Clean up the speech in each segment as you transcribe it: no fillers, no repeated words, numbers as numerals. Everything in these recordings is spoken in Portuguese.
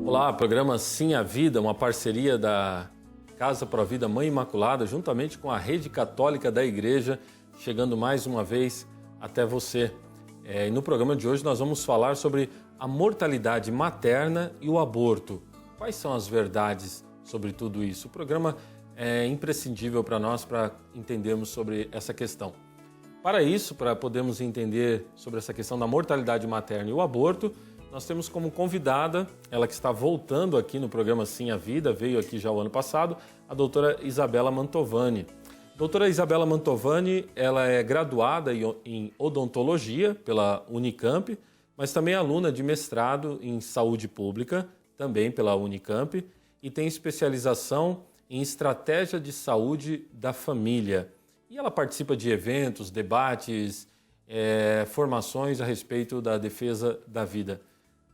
Olá, programa Sim a Vida, uma parceria da Casa Pro Vida Mãe Imaculada, juntamente com a Rede Católica da Igreja, chegando mais uma vez até você. E no programa de hoje nós vamos falar sobre a mortalidade materna e o aborto. Quais são as verdades sobre tudo isso? O programa é imprescindível para nós, para entendermos sobre essa questão. Para isso, para podermos entender sobre essa questão da mortalidade materna e o aborto, nós temos como convidada, ela que está voltando aqui no programa Sim a Vida, veio aqui já o ano passado, a doutora Isabela Mantovani. Doutora Isabela Mantovani, ela é graduada em odontologia pela Unicamp, mas também é aluna de mestrado em saúde pública, também pela Unicamp, e tem especialização em estratégia de saúde da família. E ela participa de eventos, debates, formações a respeito da defesa da vida.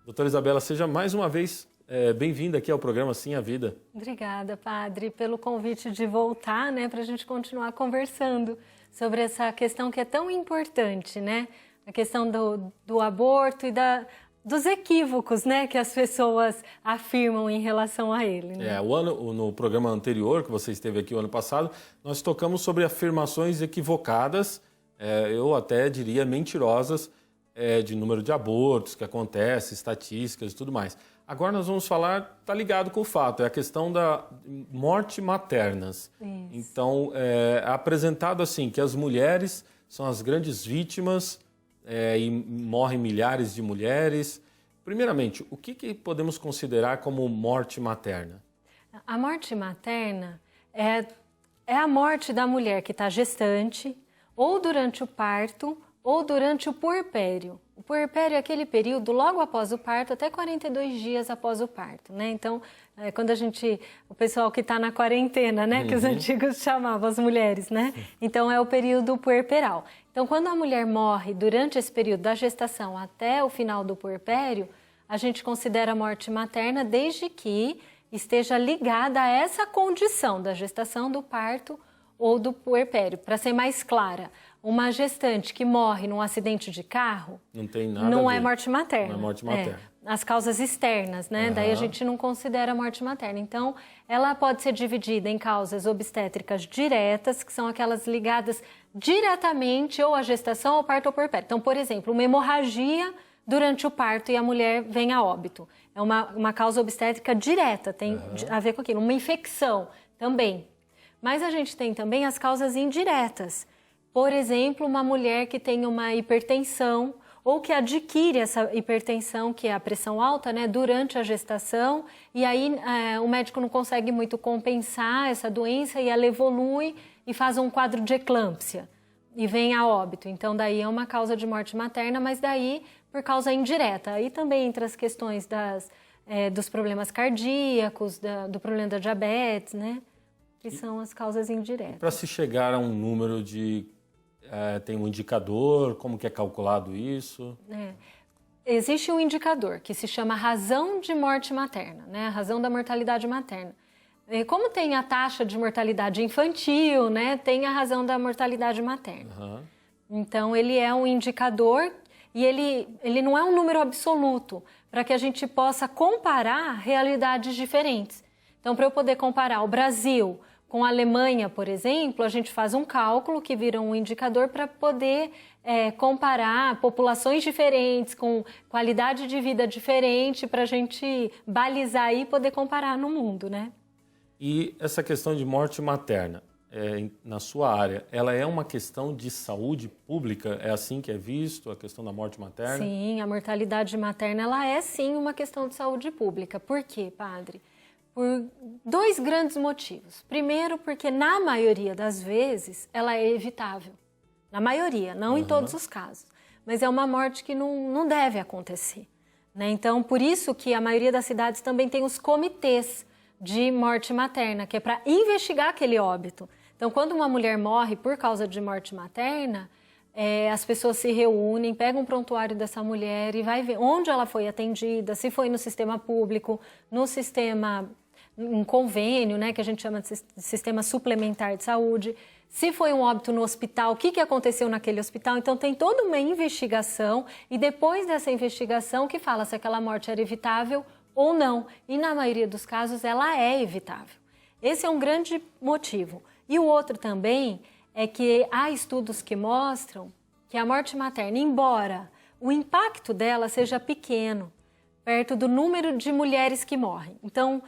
Doutora Isabela, seja mais uma vez bem-vinda aqui ao programa Sim a Vida. Obrigada, padre, pelo convite de voltar, para a gente continuar conversando sobre essa questão que é tão importante, A questão do aborto e dos equívocos, que as pessoas afirmam em relação a ele. No programa anterior, que você esteve aqui o ano passado, nós tocamos sobre afirmações equivocadas, eu até diria mentirosas, de número de abortos que acontece, estatísticas e tudo mais. Agora nós vamos falar, está ligado com o fato, é a questão da morte maternas. Isso. Então, é apresentado assim, que as mulheres são as grandes vítimas e morrem milhares de mulheres. Primeiramente, o que podemos considerar como morte materna? A morte materna é a morte da mulher que está gestante, ou durante o parto, ou durante o puerpério. O puerpério é aquele período logo após o parto, até 42 dias após o parto, Então, quando o pessoal que está na quarentena, que os antigos chamavam as mulheres, Então, é o período puerperal. Então, quando a mulher morre durante esse período da gestação até o final do puerpério, a gente considera a morte materna desde que esteja ligada a essa condição da gestação, do parto ou do puerpério. Para ser mais clara, uma gestante que morre num acidente de carro não tem nada não a ver. É morte materna. Não é morte materna. As causas externas, Daí a gente não considera morte materna. Então, ela pode ser dividida em causas obstétricas diretas, que são aquelas ligadas diretamente ou à gestação, ao parto ou puerpério. Então, por exemplo, uma hemorragia durante o parto e a mulher vem a óbito. É uma causa obstétrica direta, tem a ver com aquilo. Uma infecção também. Mas a gente tem também as causas indiretas. Por exemplo, uma mulher que tem uma hipertensão ou que adquire essa hipertensão, que é a pressão alta, durante a gestação, e aí o médico não consegue muito compensar essa doença e ela evolui e faz um quadro de eclâmpsia e vem a óbito. Então, daí é uma causa de morte materna, mas daí por causa indireta. Aí também entra as questões dos problemas cardíacos, do problema da diabetes, que são as causas indiretas. Para se chegar a um número tem um indicador, como que é calculado isso? Existe um indicador que se chama razão de morte materna, a razão da mortalidade materna. Como tem a taxa de mortalidade infantil, tem a razão da mortalidade materna. Então, ele é um indicador e ele não é um número absoluto, para que a gente possa comparar realidades diferentes. Então, para eu poder comparar o Brasil com a Alemanha, por exemplo, a gente faz um cálculo que vira um indicador para poder comparar populações diferentes, com qualidade de vida diferente, para a gente balizar e poder comparar no mundo, E essa questão de morte materna, na sua área, ela é uma questão de saúde pública? É assim que é visto, a questão da morte materna? Sim, a mortalidade materna, ela é sim uma questão de saúde pública. Por quê, padre? Por dois grandes motivos. Primeiro, porque na maioria das vezes ela é evitável. Na maioria, não em todos os casos. Mas é uma morte que não deve acontecer. Então, por isso que a maioria das cidades também tem os comitês de morte materna, que é para investigar aquele óbito. Então, quando uma mulher morre por causa de morte materna, as pessoas se reúnem, pegam um prontuário dessa mulher e vai ver onde ela foi atendida, se foi no sistema público, no sistema, um convênio, que a gente chama de sistema suplementar de saúde, se foi um óbito no hospital, o que aconteceu naquele hospital. Então, tem toda uma investigação e depois dessa investigação que fala se aquela morte era evitável ou não. E na maioria dos casos ela é evitável. Esse é um grande motivo. E o outro também é que há estudos que mostram que a morte materna, embora o impacto dela seja pequeno, perto do número de mulheres que morrem. Então,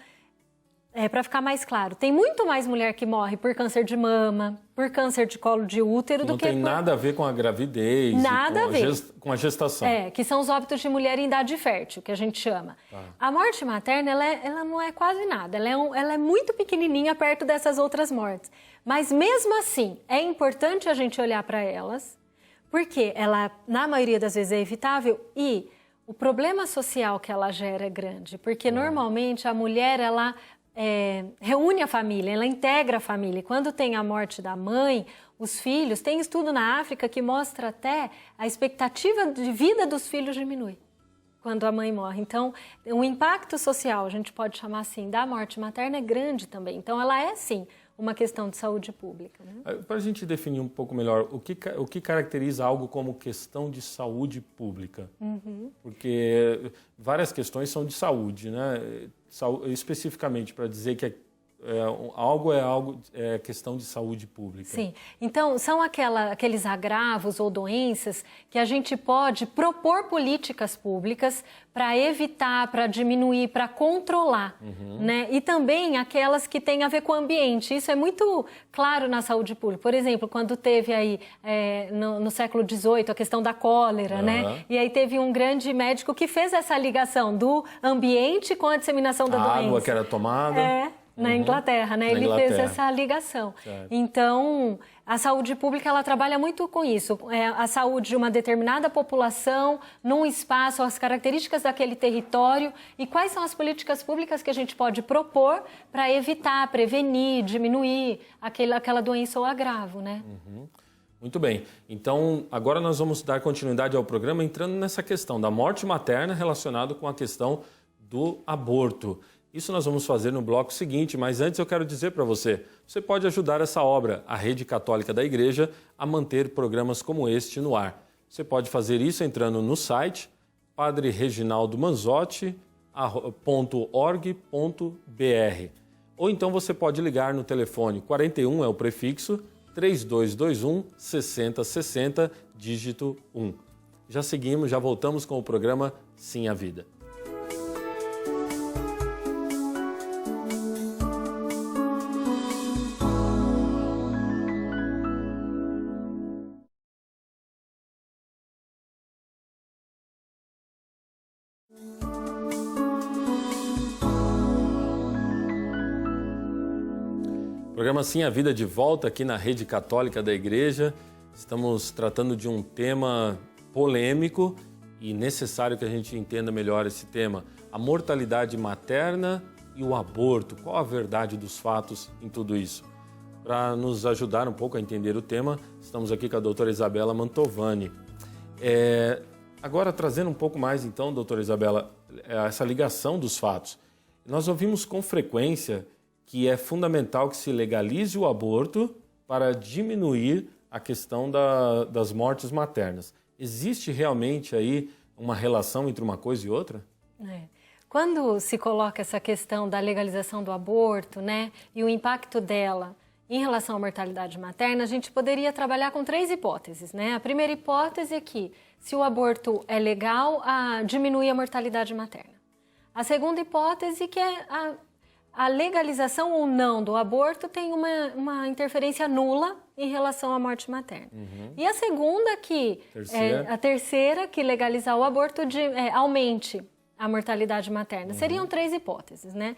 para ficar mais claro, tem muito mais mulher que morre por câncer de mama, por câncer de colo de útero do que... Não tem nada a ver com a gravidez, nada a ver. Com a gestação. Que são os óbitos de mulher em idade fértil, que a gente chama. A morte materna, ela não é quase nada, ela é muito pequenininha perto dessas outras mortes. Mas mesmo assim, é importante a gente olhar para elas, porque ela, na maioria das vezes, é evitável e o problema social que ela gera é grande, porque normalmente a mulher, ela reúne a família, ela integra a família. E quando tem a morte da mãe, os filhos, tem estudo na África que mostra até a expectativa de vida dos filhos diminui quando a mãe morre. Então, o impacto social, a gente pode chamar assim, da morte materna é grande também. Então, ela é, sim, uma questão de saúde pública. Né? Para a gente definir um pouco melhor, o que caracteriza algo como questão de saúde pública? Porque várias questões são de saúde, né? Especificamente para dizer que algo é questão de saúde pública. Sim, então são aqueles agravos ou doenças que a gente pode propor políticas públicas para evitar, para diminuir, para controlar, né? E também aquelas que têm a ver com o ambiente. Isso é muito claro na saúde pública. Por exemplo, quando teve aí no século XVIII a questão da cólera, né? E aí teve um grande médico que fez essa ligação do ambiente com a disseminação da doença. A água que era tomada. Na Inglaterra, né? Ele fez essa ligação. Certo. Então, a saúde pública, ela trabalha muito com isso. A saúde de uma determinada população, num espaço, as características daquele território e quais são as políticas públicas que a gente pode propor para evitar, prevenir, diminuir aquela doença ou agravo, né? Muito bem. Então, agora nós vamos dar continuidade ao programa entrando nessa questão da morte materna relacionada com a questão do aborto. Isso nós vamos fazer no bloco seguinte, mas antes eu quero dizer para você, você pode ajudar essa obra, a Rede Católica da Igreja, a manter programas como este no ar. Você pode fazer isso entrando no site padrereginaldomanzotti.org.br ou então você pode ligar no telefone 41 é o prefixo 3221 6060 dígito 1. Já seguimos, já voltamos com o programa Sim à Vida. Programa Sim a Vida de volta aqui na Rede Católica da Igreja. Estamos tratando de um tema polêmico e necessário que a gente entenda melhor esse tema. A mortalidade materna e o aborto. Qual a verdade dos fatos em tudo isso? Para nos ajudar um pouco a entender o tema, estamos aqui com a doutora Isabela Mantovani. Agora, trazendo um pouco mais, então, doutora Isabela, essa ligação dos fatos. Nós ouvimos com frequência que é fundamental que se legalize o aborto para diminuir a questão das mortes maternas. Existe realmente aí uma relação entre uma coisa e outra? Quando se coloca essa questão da legalização do aborto, né, e o impacto dela em relação à mortalidade materna, a gente poderia trabalhar com 3 hipóteses, né? A primeira hipótese é que, se o aborto é legal, diminui a mortalidade materna. A segunda hipótese que é a legalização ou não do aborto tem uma interferência nula em relação à morte materna. E a segunda a terceira que legalizar o aborto aumente a mortalidade materna. Seriam 3 hipóteses, né?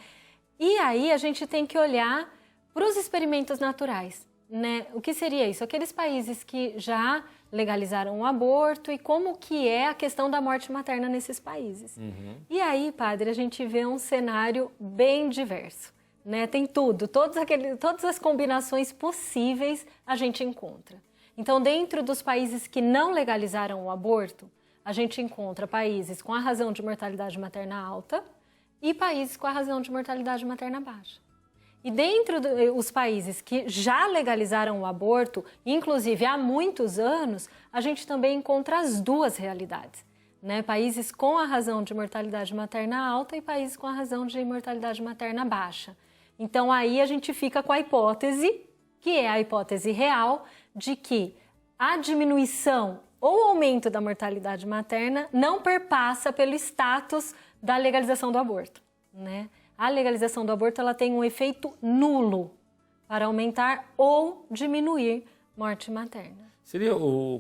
E aí a gente tem que olhar para os experimentos naturais, né? O que seria isso? Aqueles países que já legalizaram o aborto e como que é a questão da morte materna nesses países. E aí, padre, a gente vê um cenário bem diverso, né? Tem tudo, todas as combinações possíveis a gente encontra. Então, dentro dos países que não legalizaram o aborto, a gente encontra países com a razão de mortalidade materna alta e países com a razão de mortalidade materna baixa. E dentro dos países que já legalizaram o aborto, inclusive há muitos anos, a gente também encontra as duas realidades. né? Países com a razão de mortalidade materna alta e países com a razão de mortalidade materna baixa. Então, aí a gente fica com a hipótese, que é a hipótese real, de que a diminuição ou aumento da mortalidade materna não perpassa pelo status da legalização do aborto, né? A legalização do aborto ela tem um efeito nulo para aumentar ou diminuir morte materna. Seria,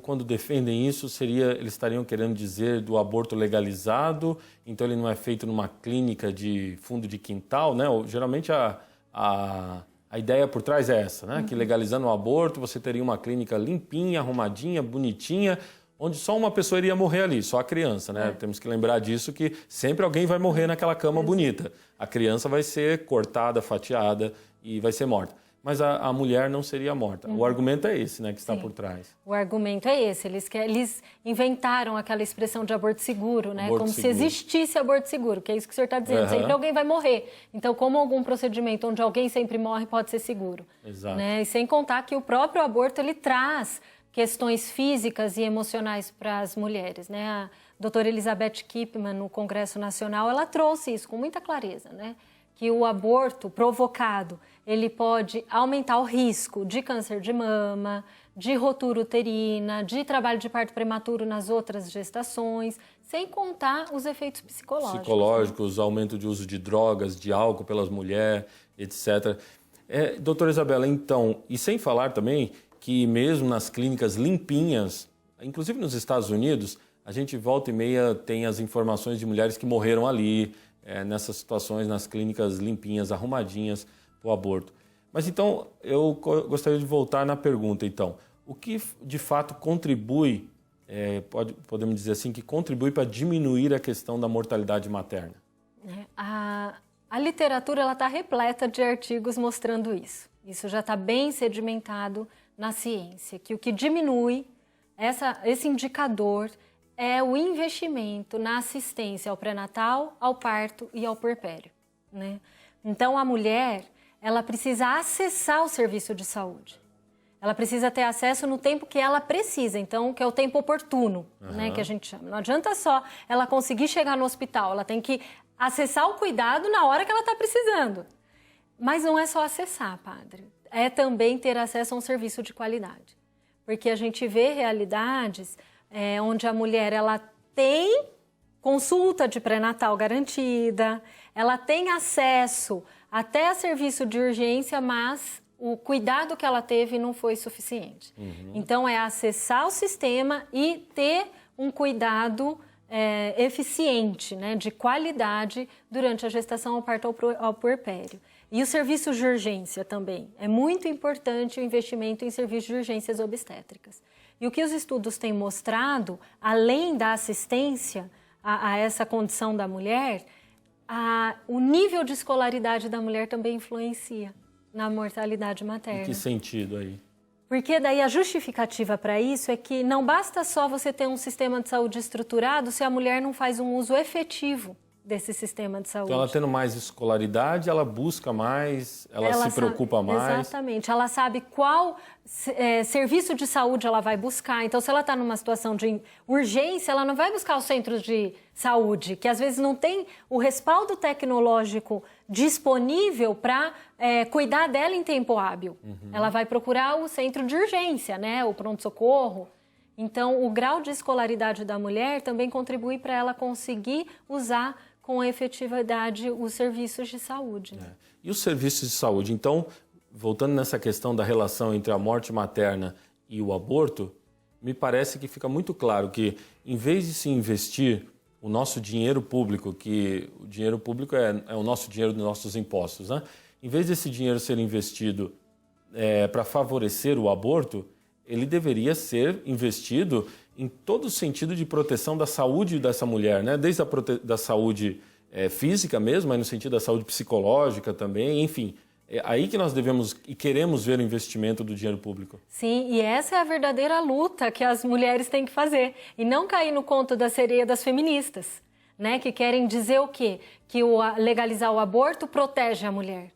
quando defendem isso, eles estariam querendo dizer do aborto legalizado, então ele não é feito numa clínica de fundo de quintal, né? Geralmente a ideia por trás é essa, né? Que legalizando o aborto você teria uma clínica limpinha, arrumadinha, bonitinha, onde só uma pessoa iria morrer ali, só a criança, né? Temos que lembrar disso, que sempre alguém vai morrer naquela cama bonita. A criança vai ser cortada, fatiada e vai ser morta. Mas a mulher não seria morta. O argumento é esse, né, que está por trás. O argumento é esse. Eles inventaram aquela expressão de aborto seguro, né? Como se existisse aborto seguro, que é isso que o senhor está dizendo. Sempre alguém vai morrer. Então, como algum procedimento onde alguém sempre morre pode ser seguro. Exato. Né? E sem contar que o próprio aborto, ele traz questões físicas e emocionais para as mulheres, né? A doutora Elizabeth Kipman, no Congresso Nacional, ela trouxe isso com muita clareza, né? Que o aborto provocado, ele pode aumentar o risco de câncer de mama, de rotura uterina, de trabalho de parto prematuro nas outras gestações, sem contar os efeitos psicológicos. Psicológicos, né? Aumento de uso de drogas, de álcool pelas mulheres, etc. Doutora Isabela, então, e sem falar também que mesmo nas clínicas limpinhas, inclusive nos Estados Unidos, a gente volta e meia tem as informações de mulheres que morreram ali, nessas situações, nas clínicas limpinhas, arrumadinhas para o aborto. Mas então, eu gostaria de voltar na pergunta, então. O que de fato contribui, podemos dizer assim, que contribui para diminuir a questão da mortalidade materna? A literatura está repleta de artigos mostrando isso. Isso já está bem sedimentado na ciência, que o que diminui esse indicador é o investimento na assistência ao pré-natal, ao parto e ao puerpério, né? Então, a mulher, ela precisa acessar o serviço de saúde. Ela precisa ter acesso no tempo que ela precisa, então, que é o tempo oportuno, né, que a gente chama. Não adianta só ela conseguir chegar no hospital, ela tem que acessar o cuidado na hora que ela está precisando. Mas não é só acessar, padre. É também ter acesso a um serviço de qualidade. Porque a gente vê realidades onde a mulher ela tem consulta de pré-natal garantida, ela tem acesso até a serviço de urgência, mas o cuidado que ela teve não foi suficiente. Então, é acessar o sistema e ter um cuidado eficiente, né, de qualidade durante a gestação, ao parto, ao puerpério. E os serviços de urgência também. É muito importante o investimento em serviços de urgências obstétricas. E o que os estudos têm mostrado, além da assistência a essa condição da mulher, o nível de escolaridade da mulher também influencia na mortalidade materna. Em que sentido aí? Porque daí a justificativa para isso é que não basta só você ter um sistema de saúde estruturado se a mulher não faz um uso efetivo desse sistema de saúde. Então, ela tendo mais escolaridade, ela busca mais, ela se preocupa mais. Exatamente. Ela sabe qual serviço de saúde ela vai buscar. Então, se ela está numa situação de urgência, ela não vai buscar os centros de saúde, que às vezes não tem o respaldo tecnológico disponível para cuidar dela em tempo hábil. Ela vai procurar o centro de urgência, né? O pronto-socorro. Então, o grau de escolaridade da mulher também contribui para ela conseguir usar com efetividade os serviços de saúde. E os serviços de saúde? Então, voltando nessa questão da relação entre a morte materna e o aborto, me parece que fica muito claro que, em vez de se investir o nosso dinheiro público, que o dinheiro público é o nosso dinheiro dos nossos impostos, né? Em vez desse dinheiro ser investido para favorecer o aborto, ele deveria ser investido em todo o sentido de proteção da saúde dessa mulher, né? Desde da saúde física mesmo, mas no sentido da saúde psicológica também, enfim. É aí que nós devemos e queremos ver o investimento do dinheiro público. Sim, e essa é a verdadeira luta que as mulheres têm que fazer. E não cair no conto da sereia das feministas, né? Que querem dizer o quê? Que legalizar o aborto protege a mulher.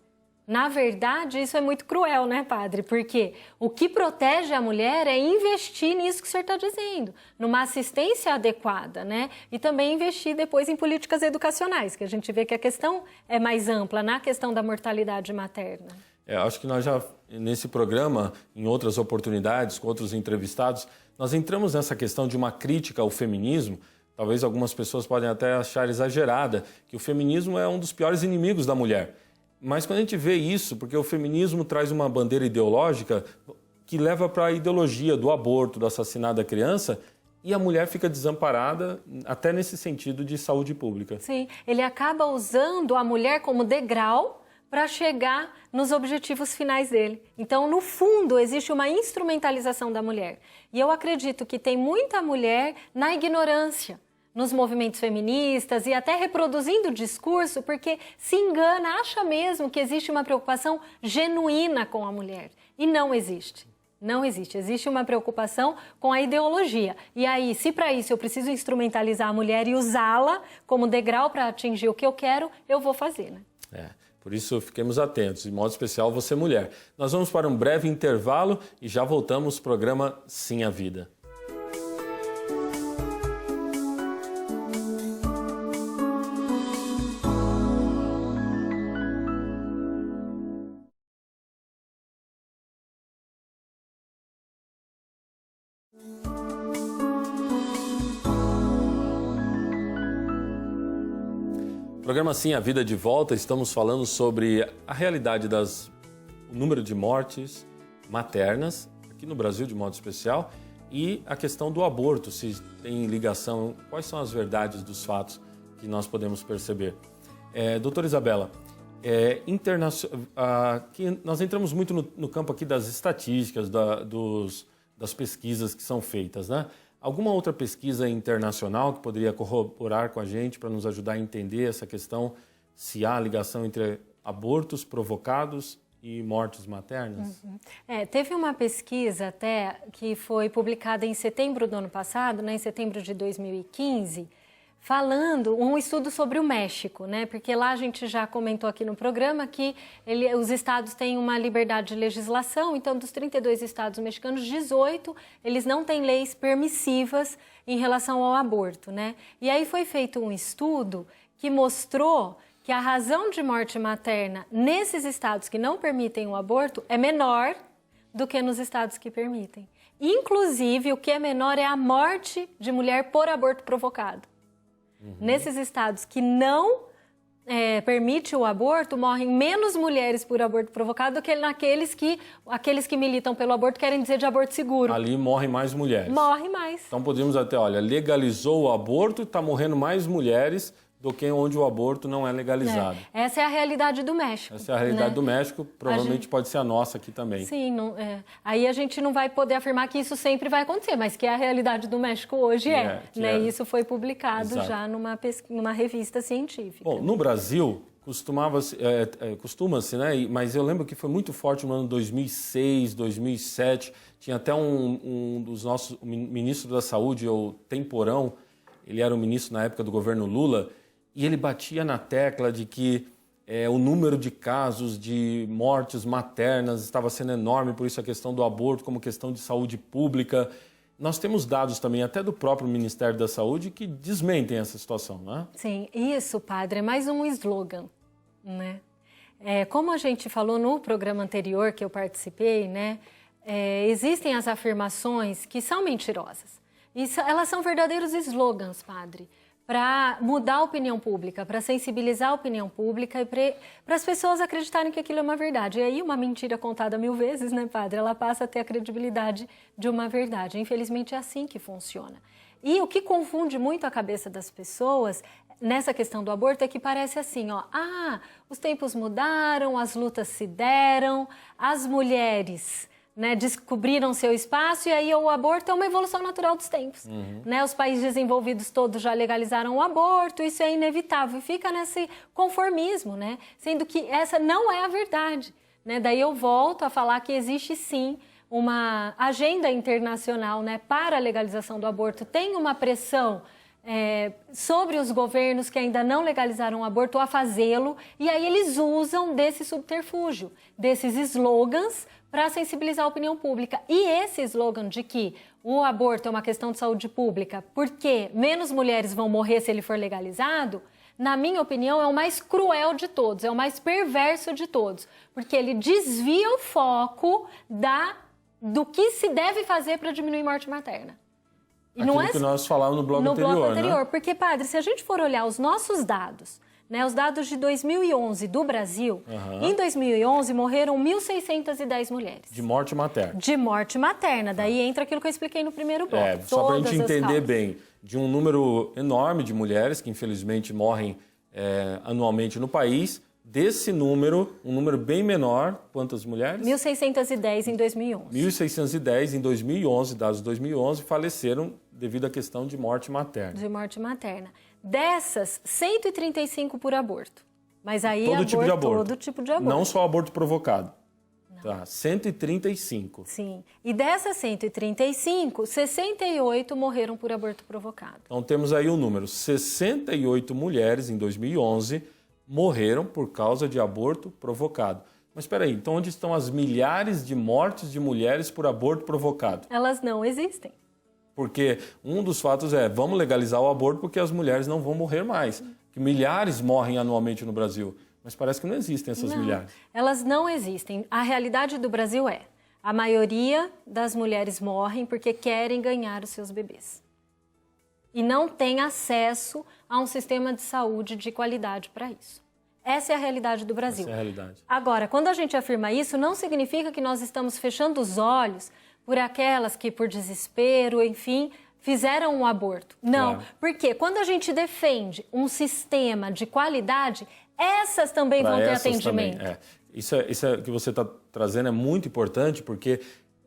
Na verdade, isso é muito cruel, né, padre? Porque o que protege a mulher é investir nisso que o senhor está dizendo, numa assistência adequada, né? E também investir depois em políticas educacionais, que a gente vê que a questão é mais ampla na questão da mortalidade materna. Acho que nós já, nesse programa, em outras oportunidades, com outros entrevistados, nós entramos nessa questão de uma crítica ao feminismo. Talvez algumas pessoas podem até achar exagerada, que o feminismo é um dos piores inimigos da mulher. Mas quando a gente vê isso, porque o feminismo traz uma bandeira ideológica que leva para a ideologia do aborto, do assassinato da criança, e a mulher fica desamparada até nesse sentido de saúde pública. Sim, ele acaba usando a mulher como degrau para chegar nos objetivos finais dele. Então, no fundo, existe uma instrumentalização da mulher. E eu acredito que tem muita mulher na ignorância, nos movimentos feministas e até reproduzindo o discurso, porque se engana, acha mesmo que existe uma preocupação genuína com a mulher. E não existe. Não existe. Existe uma preocupação com a ideologia. E aí, se para isso eu preciso instrumentalizar a mulher e usá-la como degrau para atingir o que eu quero, eu vou fazer, né? Por isso, fiquemos atentos, de modo especial você, mulher. Nós vamos para um breve intervalo e já voltamos ao programa Sim à Vida. Programa Sim a Vida de volta, estamos falando sobre a realidade o número de mortes maternas, aqui no Brasil de modo especial, e a questão do aborto, se tem ligação, quais são as verdades dos fatos que nós podemos perceber. Doutora Isabela, aqui nós entramos muito no campo aqui das estatísticas, das pesquisas que são feitas, né? Alguma outra pesquisa internacional que poderia corroborar com a gente para nos ajudar a entender essa questão, se há ligação entre abortos provocados e mortes maternas? Teve uma pesquisa até que foi publicada em setembro do ano passado, né, em setembro de 2015, falando um estudo sobre o México, né? Porque lá a gente já comentou aqui no programa que os estados têm uma liberdade de legislação, então dos 32 estados mexicanos, 18 eles não têm leis permissivas em relação ao aborto, né? E aí foi feito um estudo que mostrou que a razão de morte materna nesses estados que não permitem o aborto é menor do que nos estados que permitem. Inclusive, o que é menor é a morte de mulher por aborto provocado. Nesses estados que não permite o aborto, morrem menos mulheres por aborto provocado do que aqueles que militam pelo aborto querem dizer de aborto seguro. Ali morrem mais mulheres. Morre mais. Então podemos até, legalizou o aborto e está morrendo mais mulheres do que onde o aborto não é legalizado. Essa é a realidade do México. Essa é a realidade do México, provavelmente pode ser a nossa aqui também. Sim, aí a gente não vai poder afirmar que isso sempre vai acontecer, mas que a realidade do México hoje né? Isso foi publicado já numa revista científica. Bom, no Brasil, costuma-se, né? Mas eu lembro que foi muito forte no ano 2006, 2007, tinha até um dos nossos ministros da Saúde, o Temporão, ele era o ministro na época do governo Lula, e ele batia na tecla de que o número de casos de mortes maternas estava sendo enorme, por isso a questão do aborto como questão de saúde pública. Nós temos dados também até do próprio Ministério da Saúde que desmentem essa situação, não é? Sim, isso, padre, é mais um slogan, né? Como a gente falou no programa anterior que eu participei, né? Existem as afirmações que são mentirosas. Elas são verdadeiros slogans, padre, para mudar a opinião pública, para sensibilizar a opinião pública e para as pessoas acreditarem que aquilo é uma verdade. E aí uma mentira contada 1000 vezes, né, padre? Ela passa a ter a credibilidade de uma verdade. Infelizmente é assim que funciona. E o que confunde muito a cabeça das pessoas nessa questão do aborto é que parece assim, os tempos mudaram, as lutas se deram, as mulheres, né, descobriram seu espaço e aí o aborto é uma evolução natural dos tempos. Né? Os países desenvolvidos todos já legalizaram o aborto, isso é inevitável e fica nesse conformismo, né? Sendo que essa não é a verdade. Né? Daí eu volto a falar que existe sim uma agenda internacional, né, para a legalização do aborto, tem uma pressão sobre os governos que ainda não legalizaram o aborto a fazê-lo, e aí eles usam desse subterfúgio, desses slogans para sensibilizar a opinião pública. E esse slogan de que o aborto é uma questão de saúde pública, porque menos mulheres vão morrer se ele for legalizado, na minha opinião, é o mais cruel de todos, é o mais perverso de todos, porque ele desvia o foco do que se deve fazer para diminuir morte materna. E não é que nós falávamos no bloco anterior, né? Porque, padre, se a gente for olhar os nossos dados, né, os dados de 2011 do Brasil, em 2011 morreram 1.610 mulheres. De morte materna. De morte materna. Daí entra aquilo que eu expliquei no primeiro bloco. Só para a gente entender bem, de um número enorme de mulheres que infelizmente morrem anualmente no país, desse número, um número bem menor, quantas mulheres? 1.610 em 2011. 1.610 em 2011, dados de 2011, faleceram devido à questão de morte materna. De morte materna. Dessas, 135 por aborto. Mas aí todo tipo de aborto. Todo tipo de aborto. Não só aborto provocado. Tá, 135. Sim. E dessas 135, 68 morreram por aborto provocado. Então temos aí o número. 68 mulheres em 2011 morreram por causa de aborto provocado. Mas espera aí, então onde estão as milhares de mortes de mulheres por aborto provocado? Elas não existem. Porque um dos fatos vamos legalizar o aborto porque as mulheres não vão morrer mais. Que milhares morrem anualmente no Brasil. Mas parece que não existem essas milhares. Elas não existem. A realidade do Brasil a maioria das mulheres morrem porque querem ganhar os seus bebês. E não tem acesso a um sistema de saúde de qualidade para isso. Essa é a realidade do Brasil. Essa é a realidade. Agora, quando a gente afirma isso, não significa que nós estamos fechando os olhos por aquelas que, por desespero, enfim, fizeram um aborto. Não, claro. Porque quando a gente defende um sistema de qualidade, essas também vão ter atendimento. Também, Isso que você está trazendo é muito importante, porque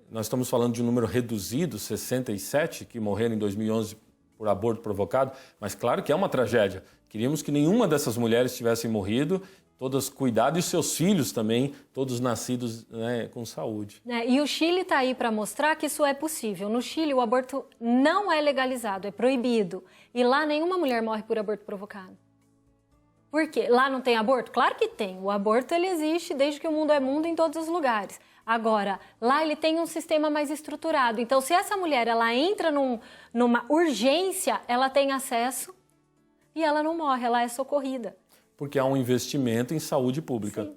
nós estamos falando de um número reduzido, 67, que morreram em 2011 por aborto provocado, mas claro que é uma tragédia. Queríamos que nenhuma dessas mulheres tivessem morrido, todas cuidadas, e os seus filhos também, todos nascidos, né, com saúde. E o Chile está aí para mostrar que isso é possível. No Chile, o aborto não é legalizado, é proibido. E lá nenhuma mulher morre por aborto provocado. Por quê? Lá não tem aborto? Claro que tem. O aborto ele existe desde que o mundo é mundo em todos os lugares. Agora, lá ele tem um sistema mais estruturado. Então, se essa mulher ela entra numa urgência, ela tem acesso e ela não morre, ela é socorrida. Porque há um investimento em saúde pública. Sim.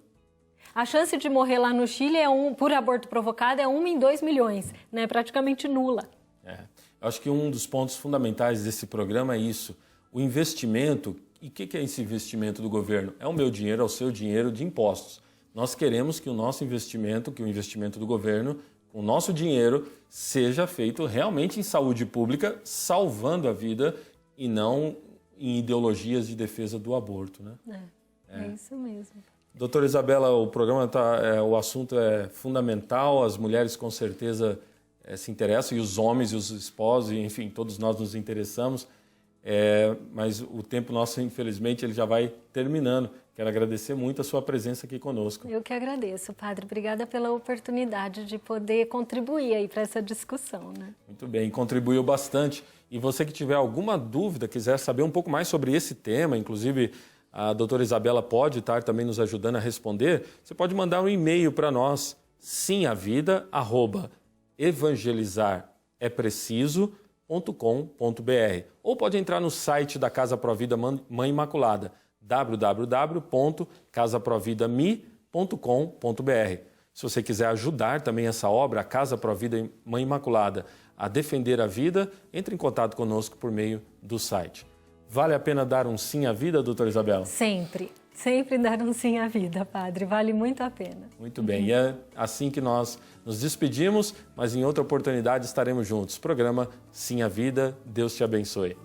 A chance de morrer lá no Chile por aborto provocado é 1 em 2 milhões, né? Praticamente nula. Eu acho que um dos pontos fundamentais desse programa é isso, o investimento. E o que é esse investimento do governo? É o meu dinheiro, é o seu dinheiro de impostos. Nós queremos que o nosso investimento, que o investimento do governo, com o nosso dinheiro, seja feito realmente em saúde pública, salvando a vida e não em ideologias de defesa do aborto, né? É isso mesmo. Doutora Isabela, o assunto é fundamental, as mulheres com certeza se interessam, e os homens e os esposos, enfim, todos nós nos interessamos. Mas o tempo nosso, infelizmente, ele já vai terminando. Quero agradecer muito a sua presença aqui conosco. Eu que agradeço, padre. Obrigada pela oportunidade de poder contribuir aí para essa discussão, né? Muito bem, contribuiu bastante. E você que tiver alguma dúvida, quiser saber um pouco mais sobre esse tema, inclusive a doutora Isabela pode estar também nos ajudando a responder, você pode mandar um e-mail para nós, simavida@evangelizarEpreciso.com.br, ou pode entrar no site da Casa Provida Mãe Imaculada, www.casaprovidami.com.br. Se você quiser ajudar também essa obra, a Casa Provida Mãe Imaculada, a defender a vida, entre em contato conosco por meio do site. Vale a pena dar um sim à vida, doutora Isabela? Sempre. Sempre dar um sim à vida, padre. Vale muito a pena. Muito bem. E é assim que nós nos despedimos, mas em outra oportunidade estaremos juntos. Programa Sim à Vida. Deus te abençoe.